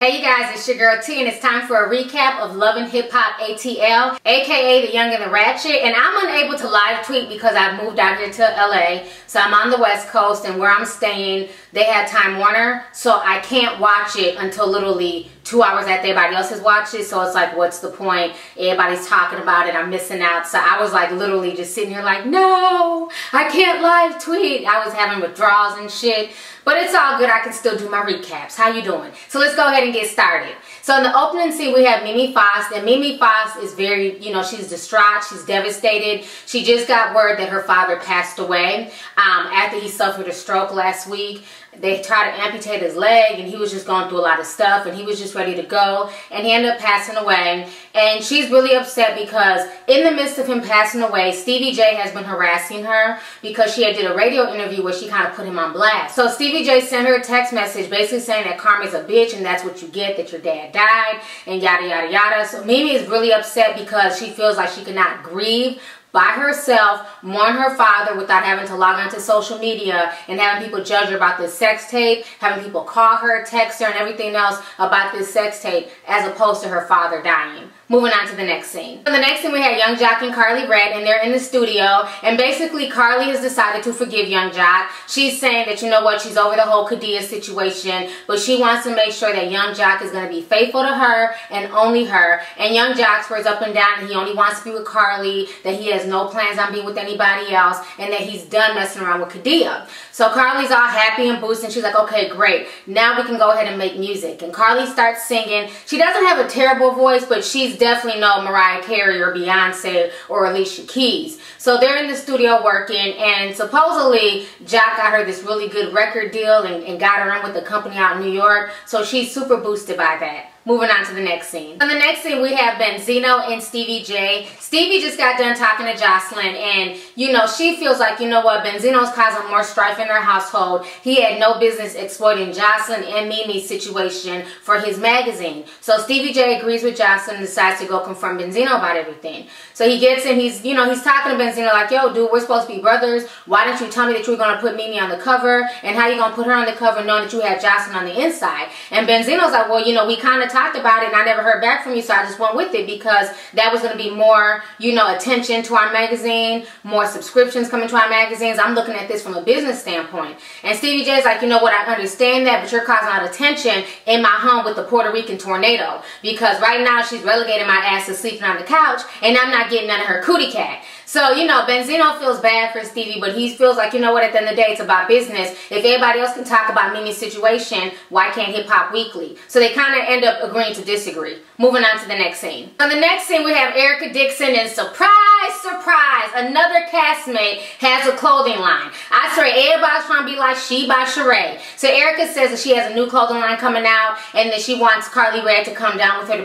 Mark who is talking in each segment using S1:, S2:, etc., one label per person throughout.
S1: Hey you guys, it's your girl T and it's time for a recap of Love and Hip Hop ATL, aka The Young and the Ratchet. And I'm unable to live tweet because I've moved out here to LA. So I'm on the West Coast, and where I'm staying, they had Time Warner. So I can't watch it until literally 2 hours after everybody else has watched it. So it's like, what's the point? Everybody's talking about it. I'm missing out. So I was like literally just sitting here like, no, I can't live tweet. I was having withdrawals and shit. But it's all good. I can still do my recaps. How you doing? So let's go ahead and get started. So in the opening scene, we have Mimi Foss. And Mimi Foss is very, she's distraught. She's devastated. She just got word that her father passed away after he suffered a stroke last week. They tried to amputate his leg, and he was just going through a lot of stuff, and he was just ready to go, and he ended up passing away. And she's really upset because in the midst of him passing away, Stevie J has been harassing her because she had did a radio interview where she kind of put him on blast. So Stevie J sent her a text message basically saying that karma's a bitch and that's what you get, that your dad died, and yada yada yada. So Mimi is really upset because she feels like she cannot grieve by herself, mourn her father without having to log onto social media and having people judge her about this sex tape, having people call her, text her, and everything else about this sex tape, as opposed to her father dying. Moving on to the next scene. In the next scene, we have Young Joc and Carly Red, and they're in the studio. And basically, Carly has decided to forgive Young Joc. She's saying that, you know what, she's over the whole Kadia situation, but she wants to make sure that Young Joc is going to be faithful to her and only her. And Young Joc swears up and down that he only wants to be with Carly, that he has no plans on being with anybody else, and that he's done messing around with Kadia. So Carly's all happy and boosted, and she's like, okay, great. Now we can go ahead and make music. And Carly starts singing. She doesn't have a terrible voice, but she's definitely no Mariah Carey or Beyonce or Alicia Keys. So they're in the studio working, and supposedly Joc got her this really good record deal and got her in with the company out in New York. So she's super boosted by that. Moving on to the next scene. In the next scene, we have Benzino and Stevie J. Stevie just got done talking to Jocelyn, and, she feels like, you know what, Benzino's causing more strife in their household. He had no business exploiting Jocelyn and Mimi's situation for his magazine. So Stevie J agrees with Jocelyn and decides to go confront Benzino about everything. So he gets in, he's talking to Benzino like, yo, dude, we're supposed to be brothers. Why didn't you tell me that you were going to put Mimi on the cover? And how you going to put her on the cover knowing that you had Jocelyn on the inside? And Benzino's like, well, we kind of talked about it and I never heard back from you, so I just went with it because that was going to be more, attention to our magazine, more subscriptions coming to our magazines. I'm looking at this from a business standpoint. And Stevie J's like, you know what, I understand that, but you're causing a lot of tension in my home with the Puerto Rican tornado because right now she's relegating my ass to sleeping on the couch and I'm not getting none of her cootie cat. So, Benzino feels bad for Stevie, but he feels like, you know what, at the end of the day, it's about business. If everybody else can talk about Mimi's situation, why can't Hip Hop Weekly? So they kind of end up agreeing to disagree. Moving on to the next scene. On the next scene, we have Erica Dixon, and surprise, surprise, another castmate has a clothing line. I swear, everybody's trying to be like She by Sheree. So Erica says that she has a new clothing line coming out, and that she wants Carly Red to come down with her to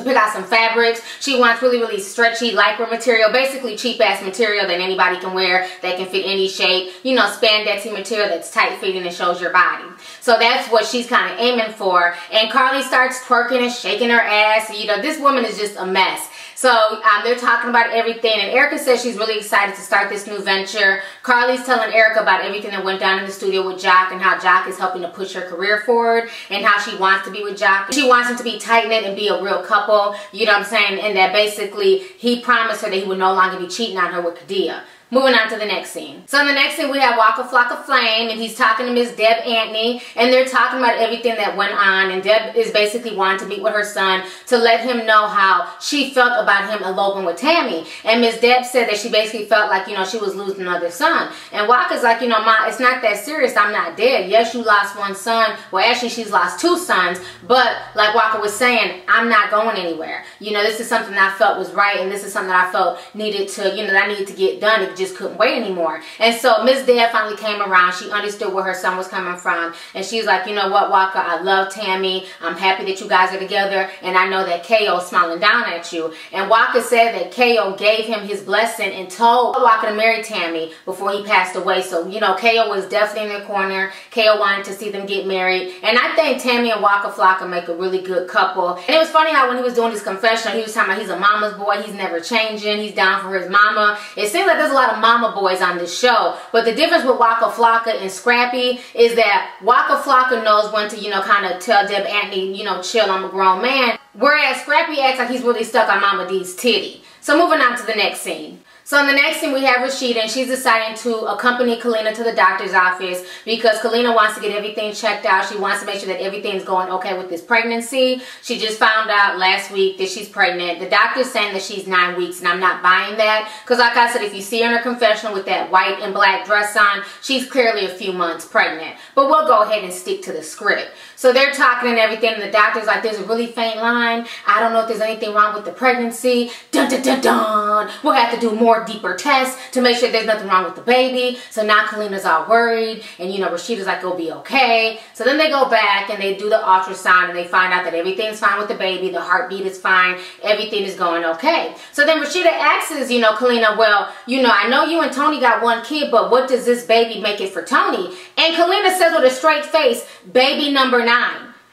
S1: pick out some fabrics. She wants really, really stretchy, lycra material, basically cheap-ass material that anybody can wear, that can fit any shape, spandexy material that's tight-fitting and shows your body. So that's what she's kind of aiming for. And Carly starts twerking and shaking her ass. This woman is just a mess. So they're talking about everything, and Erica says she's really excited to start this new venture. Carly's telling Erica about everything that went down in the studio with Joc and how Joc is helping to push her career forward and how she wants to be with Joc. She wants them to be tight-knit and be a real couple, you know what I'm saying, and that basically he promised her that he would no longer be cheating on her with Kadia. Moving on to the next scene. So in the next scene, we have Waka Flocka Flame, and he's talking to Miss Deb Antony, and they're talking about everything that went on, and Deb is basically wanting to meet with her son to let him know how she felt about him eloping with Tammy. And Miss Deb said that she basically felt like, she was losing another son. And Waka's like, Ma, it's not that serious. I'm not dead. Yes, you lost one son. Well, actually, she's lost two sons, but like Waka was saying, I'm not going anywhere. This is something that I felt was right, and this is something that I felt needed to, that I needed to get done. It just couldn't wait anymore. And so Miss Deb finally came around. She understood where her son was coming from, and she's like, you know what, Waka, I love Tammy. I'm happy that you guys are together, and I know that KO's smiling down at you. And Waka said that KO gave him his blessing and told Waka to marry Tammy before he passed away. So, KO was definitely in their corner. KO wanted to see them get married, and I think Tammy and Waka Flocka make a really good couple. And it was funny how when he was doing his confessional, he was talking about he's a mama's boy, he's never changing, he's down for his mama. It seems like there's a lot lot of mama boys on this show. But the difference with Waka Flocka and Scrappy is that Waka Flocka knows when to, you know, kind of tell Deb Anthony, you know, chill, I'm a grown man. Whereas Scrappy acts like he's really stuck on Mama D's titty. So moving on to the next scene. So in the next scene, we have Rashida, and she's deciding to accompany Kalenna to the doctor's office because Kalenna wants to get everything checked out. She wants to make sure that everything's going okay with this pregnancy. She just found out last week that she's pregnant. The doctor's saying that she's 9 weeks, and I'm not buying that because, like I said, if you see her in her confessional with that white and black dress on, she's clearly a few months pregnant. But we'll go ahead and stick to the script. So they're talking and everything, and the doctor's like, there's a really faint line. I don't know if there's anything wrong with the pregnancy. Dun, dun, dun, dun. We'll have to do more deeper tests to make sure there's nothing wrong with the baby. So now Kalenna's all worried, and you know, Rashida's like, it'll be okay. So then they go back and they do the ultrasound, and they find out that everything's fine with the baby. The heartbeat is fine. Everything is going okay. So then Rashida asks, you know, Kalenna, well, you know, I know you and Tony got one kid, but what does this baby make it for Tony? And Kalenna says with a straight face, baby number 9.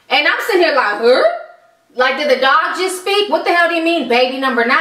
S1: And I'm sitting here like, huh? Like, did the dog just speak? What the hell do you mean, baby number 9?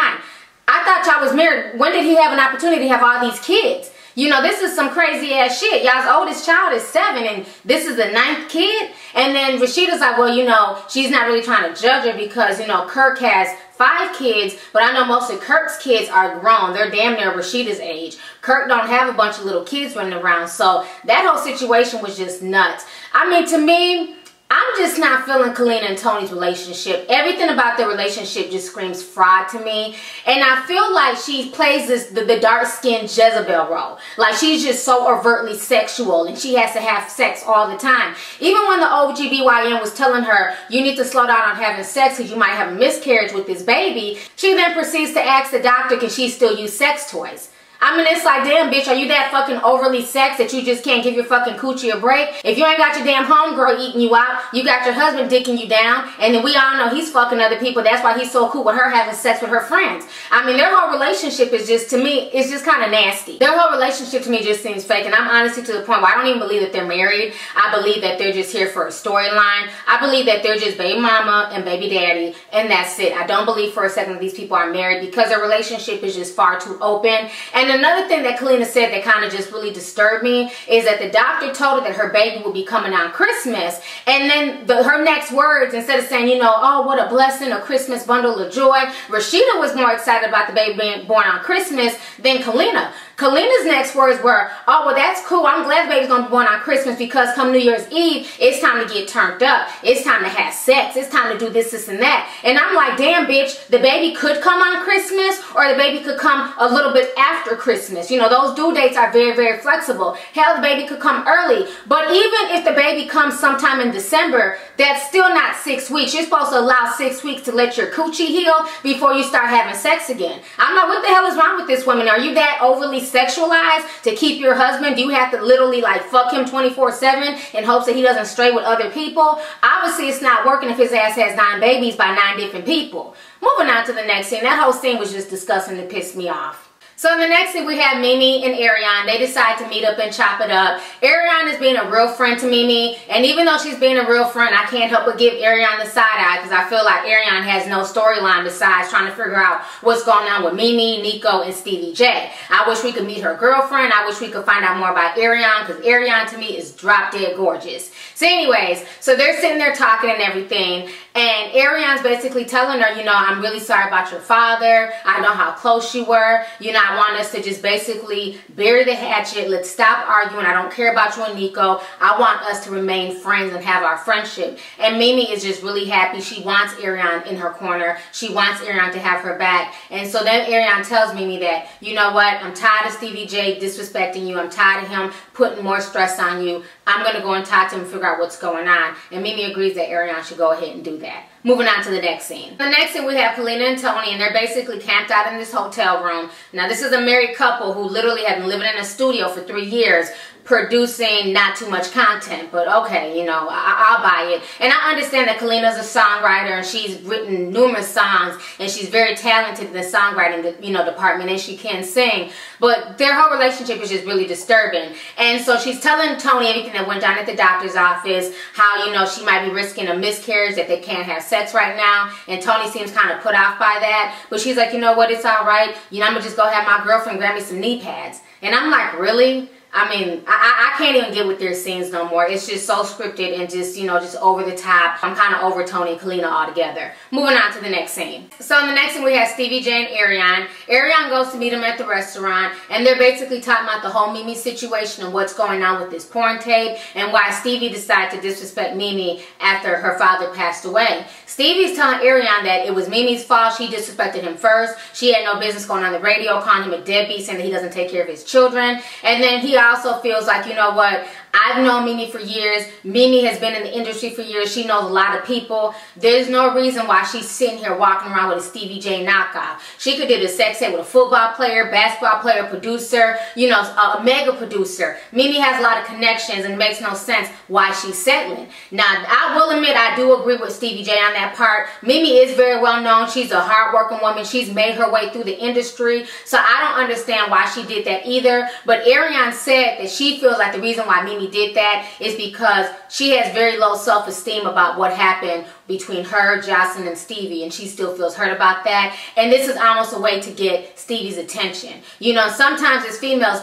S1: I thought y'all was married. When did he have an opportunity to have all these kids? You know, this is some crazy ass shit. Y'all's oldest child is 7 and this is the 9th kid. And then Rashida's like, well, you know, she's not really trying to judge her because, you know, Kirk has 5 kids, but I know most of Kirk's kids are grown. They're damn near Rashida's age. Kirk don't have a bunch of little kids running around. So that whole situation was just nuts. I mean, to me, I'm just not feeling Kalenna and Tony's relationship. Everything about their relationship just screams fraud to me. And I feel like she plays the dark-skinned Jezebel role. Like she's just so overtly sexual and she has to have sex all the time. Even when the OBGYN was telling her, you need to slow down on having sex because you might have a miscarriage with this baby, she then proceeds to ask the doctor, can she still use sex toys? I mean, it's like, damn, bitch, are you that fucking overly sex that you just can't give your fucking coochie a break? If you ain't got your damn homegirl eating you out, you got your husband dicking you down, and then we all know he's fucking other people. That's why he's so cool with her having sex with her friends. I mean, their whole relationship is just, to me, it's just kind of nasty. Their whole relationship to me just seems fake, and I'm honestly to the point where I don't even believe that they're married. I believe that they're just here for a storyline. I believe that they're just baby mama and baby daddy, and that's it. I don't believe for a second that these people are married because their relationship is just far too open. And another thing that Kalenna said that kind of just really disturbed me is that the doctor told her that her baby will be coming on Christmas, and then her next words, instead of saying, you know, oh, what a blessing, a Christmas bundle of joy, Rashida was more excited about the baby being born on Christmas than Kalenna. Kalenna's next words were, oh, well, that's cool. I'm glad the baby's going to be born on Christmas because come New Year's Eve, it's time to get turned up. It's time to have sex. It's time to do this, this, and that. And I'm like, damn, bitch, the baby could come on Christmas or the baby could come a little bit after Christmas. You know, those due dates are very, very flexible. Hell, the baby could come early. But even if the baby comes sometime in December, that's still not 6 weeks. You're supposed to allow 6 weeks to let your coochie heal before you start having sex again. I'm like, what the hell is wrong with this woman? Are you that overly sexualized to keep your husband? Do you have to literally like fuck him 24/7 in hopes that he doesn't stray with other people? Obviously it's not working if his ass has 9 babies by 9 different people. Moving on to the next scene. That whole scene was just disgusting and pissed me off. So in the next scene, we have Mimi and Ariane. They decide to meet up and chop it up. Ariane is being a real friend to Mimi, and even though she's being a real friend, I can't help but give Ariane the side eye because I feel like Ariane has no storyline besides trying to figure out what's going on with Mimi, Nico, and Stevie J. I wish we could meet her girlfriend. I wish we could find out more about Ariane because Ariane to me is drop dead gorgeous. So anyways, so they're sitting there talking and everything, and Ariane's basically telling her, you know, I'm really sorry about your father. I know how close you were. You know, I want us to just basically bury the hatchet. Let's stop arguing. I don't care about you and Nico. I want us to remain friends and have our friendship. And Mimi is just really happy. She wants Ariane in her corner. She wants Ariane to have her back. And so then Ariane tells Mimi that, you know what, I'm tired of Stevie J disrespecting you. I'm tired of him putting more stress on you. I'm going to go and talk to him and figure out what's going on. And Mimi agrees that Ariane should go ahead and do that. Moving on to the next scene. The next scene we have Kalenna and Tony, and they're basically camped out in this hotel room. Now this is a married couple who literally have been living in a studio for 3 years, producing not too much content, but okay, you know, I'll buy it. And I understand that Kalenna's a songwriter and she's written numerous songs and she's very talented in the songwriting, you know, department, and she can sing, but their whole relationship is just really disturbing. And so she's telling Tony everything that went down at the doctor's office, how, you know, she might be risking a miscarriage, that they can't have sex right now, and Tony seems kind of put off by that, but she's like, you know what, it's all right, you know, I'm gonna just go have my girlfriend grab me some knee pads. And I'm like, really? I mean, I can't even get with their scenes no more. It's just so scripted and just, you know, just over the top. I'm kind of over Tony and Kalenna altogether. Moving on to the next scene. So in the next scene, we have Stevie J and Ariane. Ariane goes to meet him at the restaurant, and they're basically talking about the whole Mimi situation and what's going on with this porn tape and why Stevie decided to disrespect Mimi after her father passed away. Stevie's telling Ariane that it was Mimi's fault. She disrespected him first. She had no business going on the radio, calling him a deadbeat, saying that he doesn't take care of his children. And then he also feels like, you know what, I've known Mimi for years. Mimi has been in the industry for years. She knows a lot of people. There's no reason why she's sitting here walking around with a Stevie J knockoff. She could do the sex tape with a football player, basketball player, producer, you know, a mega producer. Mimi has a lot of connections, and it makes no sense why she's settling. Now, I will admit I do agree with Stevie J on that part. Mimi is very well known. She's a hardworking woman. She's made her way through the industry. So I don't understand why she did that either. But Ariane said that she feels like the reason why Mimi did that is because she has very low self-esteem about what happened between her, Jocelyn, and Stevie, and she still feels hurt about that. And this is almost a way to get Stevie's attention. You know, sometimes as females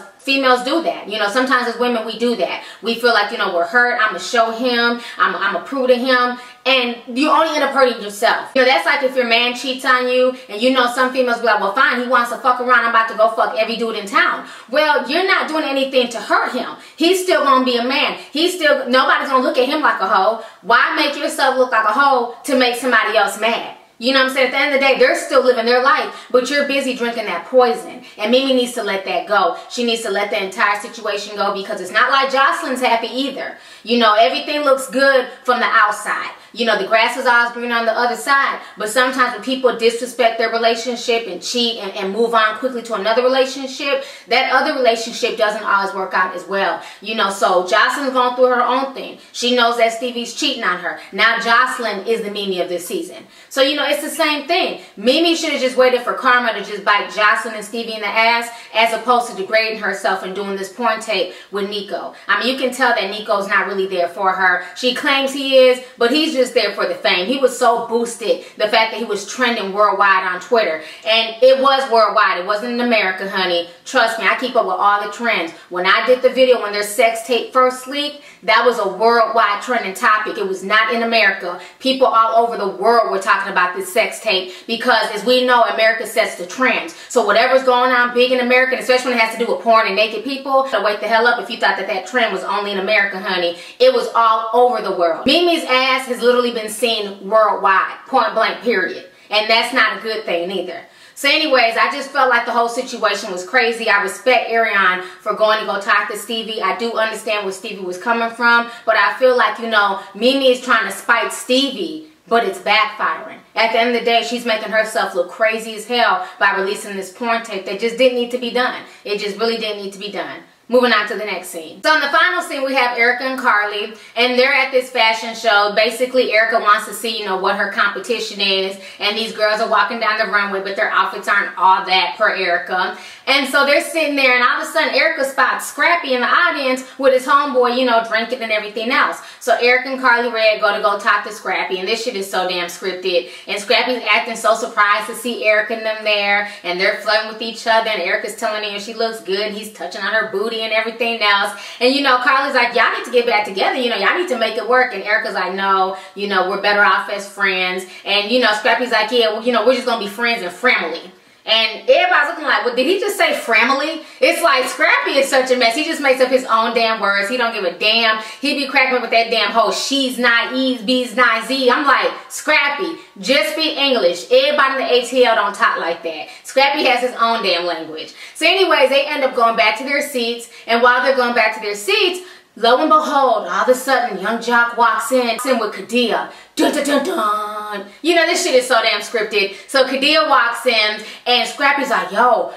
S1: do that. You know, sometimes as women, we do that. We feel like, you know, we're hurt. I'm going to show him. I'm going to prove to him. And you only end up hurting yourself. You know, that's like if your man cheats on you, and you know some females be like, well, fine, he wants to fuck around. I'm about to go fuck every dude in town. Well, you're not doing anything to hurt him. He's still going to be a man. Nobody's going to look at him like a hoe. Why make yourself look like a hoe to make somebody else mad? You know what I'm saying? At the end of the day, they're still living their life, but you're busy drinking that poison. And Mimi needs to let that go. She needs to let the entire situation go, because it's not like Jocelyn's happy either. You know, everything looks good from the outside. You know, the grass is always green on the other side. But sometimes when people disrespect their relationship and cheat and move on quickly to another relationship, that other relationship doesn't always work out as well. You know, so Jocelyn's going through her own thing. She knows that Stevie's cheating on her. Now Jocelyn is the Mimi of this season. So, you know, it's the same thing. Mimi should have just waited for karma to just bite Jocelyn and Stevie in the ass, as opposed to degrading herself and doing this porn tape with Nico. I mean, you can tell that Nico's not really there for her. She claims he is, but he's just there for the fame. He was so boosted, the fact that he was trending worldwide on Twitter. And it was worldwide. It wasn't in America, honey. Trust me, I keep up with all the trends. When I did the video when their sex tape first leaked, that was a worldwide trending topic. It was not in America. People all over the world were talking about this sex tape because, as we know, America sets the trends. So whatever's going on big in America, especially when it has to do with porn and naked people, so wake the hell up if you thought that that trend was only in America, honey. It was all over the world. Mimi's ass has literally been seen worldwide, point blank, period. And that's not a good thing either. So anyways, I just felt like the whole situation was crazy. I respect Ariane for going to go talk to Stevie. I do understand where Stevie was coming from, but I feel like, you know, Mimi is trying to spite Stevie, but it's backfiring. At the end of the day, she's making herself look crazy as hell by releasing this porn tape that just didn't need to be done. It just really didn't need to be done. Moving on to the next scene. So in the final scene, we have Erica and Carly, and they're at this fashion show. Basically, Erica wants to see, you know, what her competition is, and these girls are walking down the runway, but their outfits aren't all that per Erica. And so they're sitting there, and all of a sudden, Erica spots Scrappy in the audience with his homeboy, you know, drinking and everything else. So Erica and Carly Red go talk to Scrappy, and this shit is so damn scripted. And Scrappy's acting so surprised to see Erica and them there, and they're flirting with each other, and Erica's telling her she looks good, and he's touching on her booty and everything else. And, you know, Carly's like, y'all need to get back together, you know, y'all need to make it work. And Erica's like, no, you know, we're better off as friends. And, you know, Scrappy's like, yeah, well, you know, we're just gonna be friends and family. And everybody's looking like, well, did he just say family? It's like Scrappy is such a mess. He just makes up his own damn words. He don't give a damn. He be cracking up with that damn whole she's not E's, B's not Z. I'm like, Scrappy, just speak English. Everybody in the ATL don't talk like that. Scrappy has his own damn language. So anyways, they end up going back to their seats. And while they're going back to their seats, lo and behold, all of a sudden, Young Jock walks in with Kadia. Dun, dun, dun, dun. You know, this shit is so damn scripted. So Kadia walks in, and Scrappy's like, yo,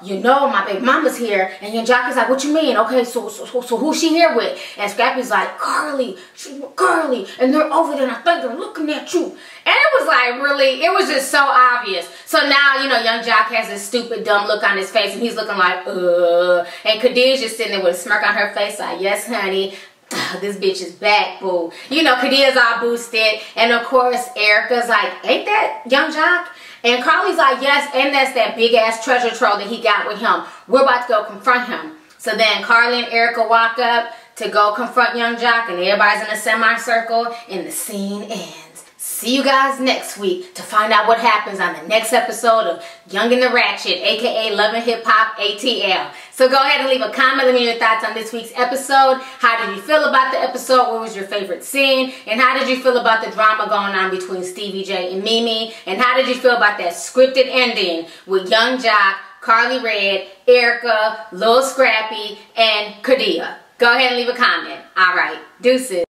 S1: you know, my baby mama's here. And Young Jock is like, what you mean? Okay, so who's she here with? And Scrappy's like, Carly. Carly. And they're over there, and I think they're looking at you. And it was like, really, it was just so obvious. So now, you know, Young Jock has this stupid, dumb look on his face, and he's looking like, And Kadia's just sitting there with a smirk on her face, like, yes, honey. This bitch is back, boo. You know, Kadia's all boosted. And of course, Erica's like, ain't that Young Jock? And Carly's like, yes, and that's that big ass treasure trove that he got with him. We're about to go confront him. So then Carly and Erica walk up to go confront Young Jock, and everybody's in a semicircle, and the scene ends. See you guys next week to find out what happens on the next episode of Young and the Ratchet, aka Loving Hip Hop ATL. So go ahead and leave a comment. Let me know your thoughts on this week's episode. How did you feel about the episode? What was your favorite scene? And how did you feel about the drama going on between Stevie J and Mimi? And how did you feel about that scripted ending with Young Jock, Carly Red, Erica, Lil Scrappy, and Kadia? Go ahead and leave a comment. All right, deuces.